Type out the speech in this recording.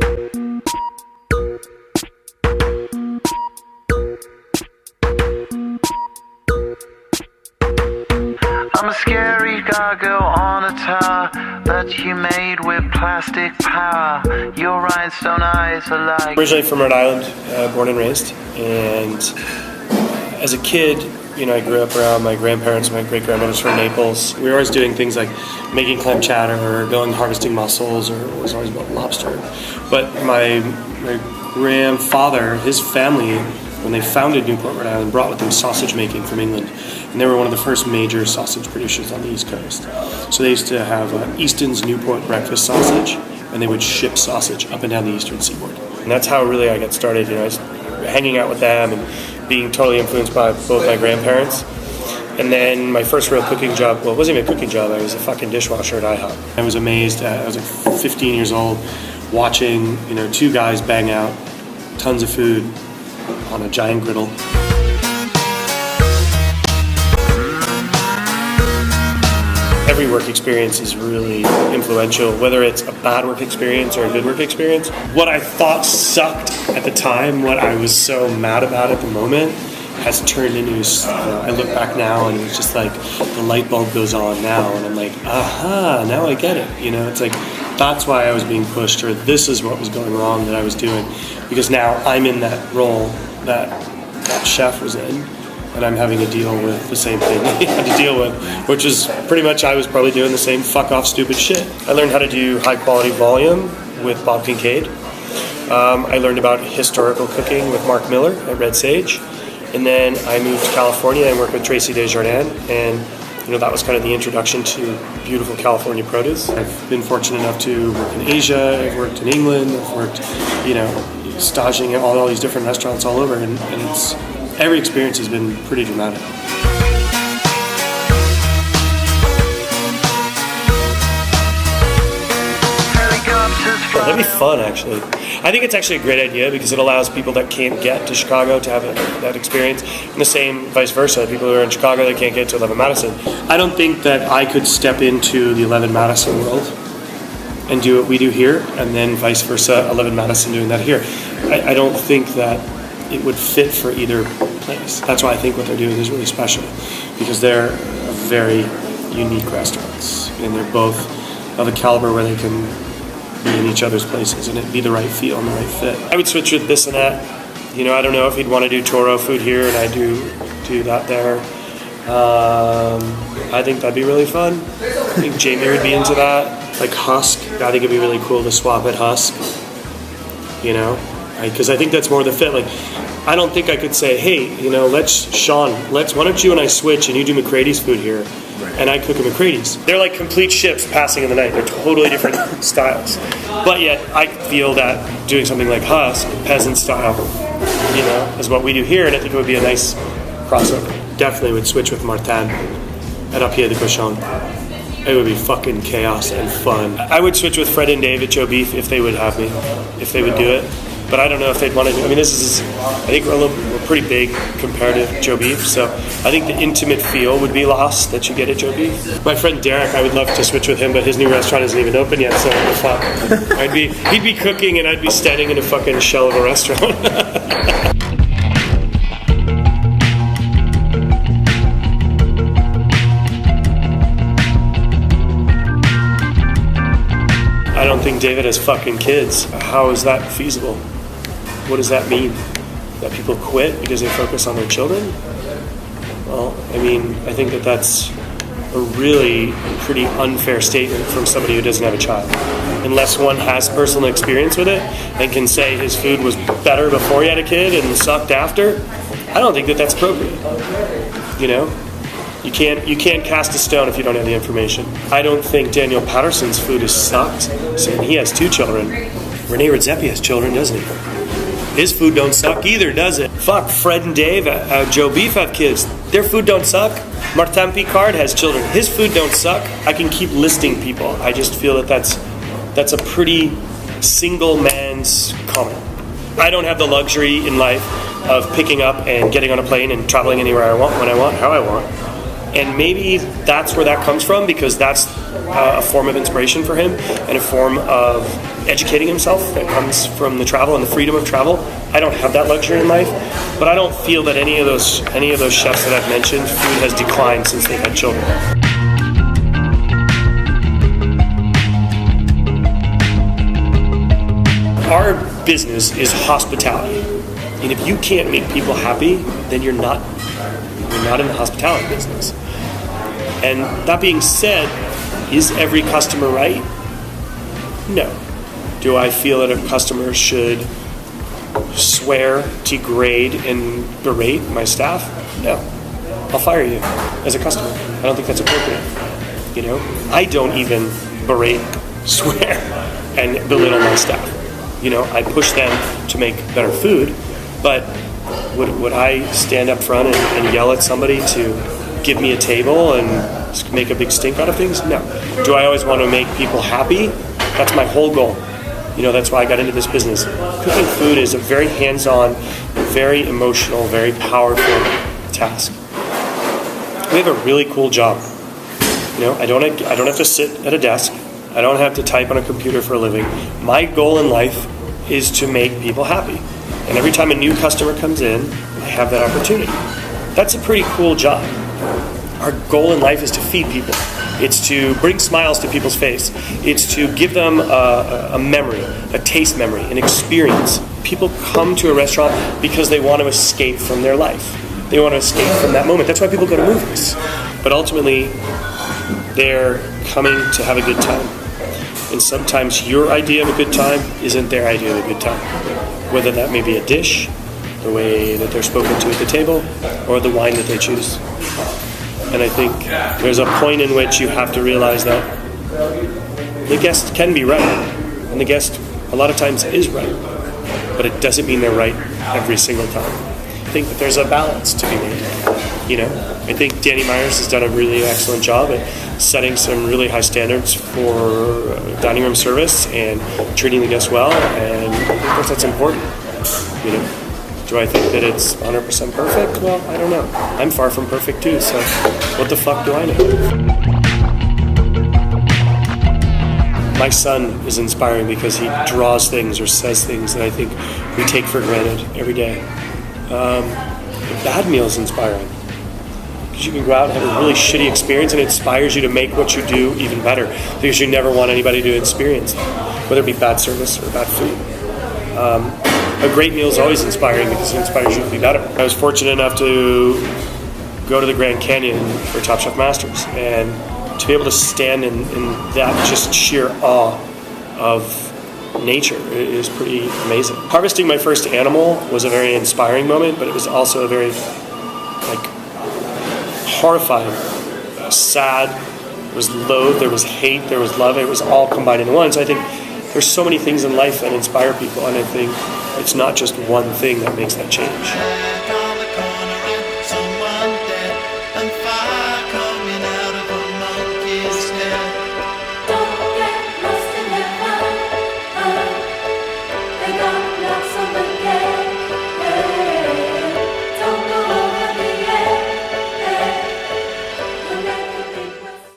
I'm a scary gargoyle on a tower that you made with plastic power. Your rhinestone eyes are like... Originally from Rhode Island, born and raised. And as a kid, you know, I grew up around my grandparents, my great-grandmothers from Naples. We were always doing things like making clam chowder or going harvesting mussels, or it was always about lobster. But my grandfather, his family, when they founded Newport, Rhode Island, brought with them sausage making from England. And they were one of the first major sausage producers on the East Coast. So they used to have Easton's Newport breakfast sausage, and they would ship sausage up and down the eastern seaboard. And that's how really I got started. You know, I was hanging out with them and being totally influenced by both my grandparents. And then my first real cooking job, well, it wasn't even a cooking job, I was a fucking dishwasher at IHOP. I was amazed, I was like 15 years old, watching, you know, two guys bang out tons of food on a giant griddle. Every work experience is really influential, whether it's a bad work experience or a good work experience. What I thought sucked at the time, what I was so mad about at the moment, has turned into, you know, I look back now and it's just like the light bulb goes on now and I'm like, aha, now I get it. You know, it's like, that's why I was being pushed, or this is what was going wrong that I was doing. Because now I'm in that role that chef was in, and I'm having to deal with the same thing he had to deal with, which is pretty much I was probably doing the same fuck off stupid shit. I learned how to do high quality volume with Bob Kincaid. I learned about historical cooking with Mark Miller at Red Sage. And then I moved to California and worked with Tracy Desjardins, and you know, that was kind of the introduction to beautiful California produce. I've been fortunate enough to work in Asia, I've worked in England, I've worked, you know, staging at all these different restaurants all over, and it's, every experience has been pretty dramatic. That'd be fun, actually. I think it's actually a great idea because it allows people that can't get to Chicago to have that experience, and the same vice versa. People who are in Chicago that can't get to 11 Madison. I don't think that I could step into the 11 Madison world and do what we do here, and then vice versa, 11 Madison doing that here. I don't think that it would fit for either place. That's why I think what they're doing is really special, because they're very unique restaurants, and they're both of a caliber where they can be in each other's places and it be the right feel and the right fit. I would switch with this and that. You know, I don't know if he'd want to do Toro food here and I do that there. I think that'd be really fun. I think Jamie would be into that. Like Husk, I think it'd be really cool to swap at Husk. You know, because I think that's more the fit. Like, I don't think I could say, hey, you know, why don't you and I switch and you do McCrady's food here, and I cook at McCrady's. They're like complete ships passing in the night. They're totally different styles. But yet, I feel that doing something like Husk, peasant style, you know, is what we do here, and I think it would be a nice crossover. Definitely would switch with Martin at A Pied de Cochon. It would be fucking chaos and fun. I would switch with Fred and Dave at Joe Beef if they would have me, if they would do it. But I don't know if they'd want to do. I mean, I think we're pretty big compared to Joe Beef, so I think the intimate feel would be lost that you get at Joe Beef. My friend Derek, I would love to switch with him, but his new restaurant isn't even open yet, so what the fuck? He'd be cooking and I'd be standing in a fucking shell of a restaurant. I don't think David has fucking kids. How is that feasible? What does that mean? That people quit because they focus on their children? Well, I mean, I think that's a really pretty unfair statement from somebody who doesn't have a child. Unless one has personal experience with it and can say his food was better before he had a kid and sucked after, I don't think that that's appropriate. You know? You can't cast a stone if you don't have the information. I don't think Daniel Patterson's food has sucked. So he has 2 children. Rene Redzepi has children, doesn't he? His food don't suck either, does it? Fuck, Fred and Dave at Joe Beef have kids. Their food don't suck. Martin Picard has children. His food don't suck. I can keep listing people. I just feel that that's a pretty single man's comment. I don't have the luxury in life of picking up and getting on a plane and traveling anywhere I want, when I want, how I want. And maybe that's where that comes from, because that's a form of inspiration for him and a form of educating himself that comes from the travel and the freedom of travel. I don't have that luxury in life, but I don't feel that any of those chefs that I've mentioned, food has declined since they've had children. Our business is hospitality, and if you can't make people happy, then you're not in the hospitality business. And that being said, is every customer right? No. Do I feel that a customer should swear, degrade, and berate my staff? No. I'll fire you as a customer. I don't think that's appropriate. I don't even berate, swear, and belittle my staff. I push them to make better food, but would I stand up front and yell at somebody to give me a table and make a big stink out of things? No. Do I always want to make people happy? That's my whole goal. That's why I got into this business. Cooking food is a very hands-on, very emotional, very powerful task. We have a really cool job. I don't have to sit at a desk. I don't have to type on a computer for a living. My goal in life is to make people happy. And every time a new customer comes in, I have that opportunity. That's a pretty cool job. Our goal in life is to feed people. It's to bring smiles to people's face. It's to give them a memory, a taste memory, an experience. People come to a restaurant because they want to escape from their life. They want to escape from that moment. That's why people go to movies. But ultimately, they're coming to have a good time. And sometimes your idea of a good time isn't their idea of a good time. Whether that may be a dish, the way that they're spoken to at the table, or the wine that they choose. And I think there's a point in which you have to realize that the guest can be right, and the guest a lot of times is right, but it doesn't mean they're right every single time. I think that there's a balance to be made. I think Danny Myers has done a really excellent job at setting some really high standards for dining room service and treating the guests well, and I think that's important. Do I think that it's 100% perfect? Well, I don't know. I'm far from perfect too, so what the fuck do I know? My son is inspiring because he draws things or says things that I think we take for granted every day. A bad meal is inspiring because you can go out and have a really shitty experience, and it inspires you to make what you do even better because you never want anybody to experience that, whether it be bad service or bad food. A great meal is always inspiring because it inspires you to be better. I was fortunate enough to go to the Grand Canyon for Top Chef Masters, and to be able to stand in that just sheer awe of nature is pretty amazing. Harvesting my first animal was a very inspiring moment, but it was also a very horrifying, sad. There was loathe, there was hate, there was love. It was all combined in one. So I think there's so many things in life that inspire people, and I think it's not just one thing that makes that change.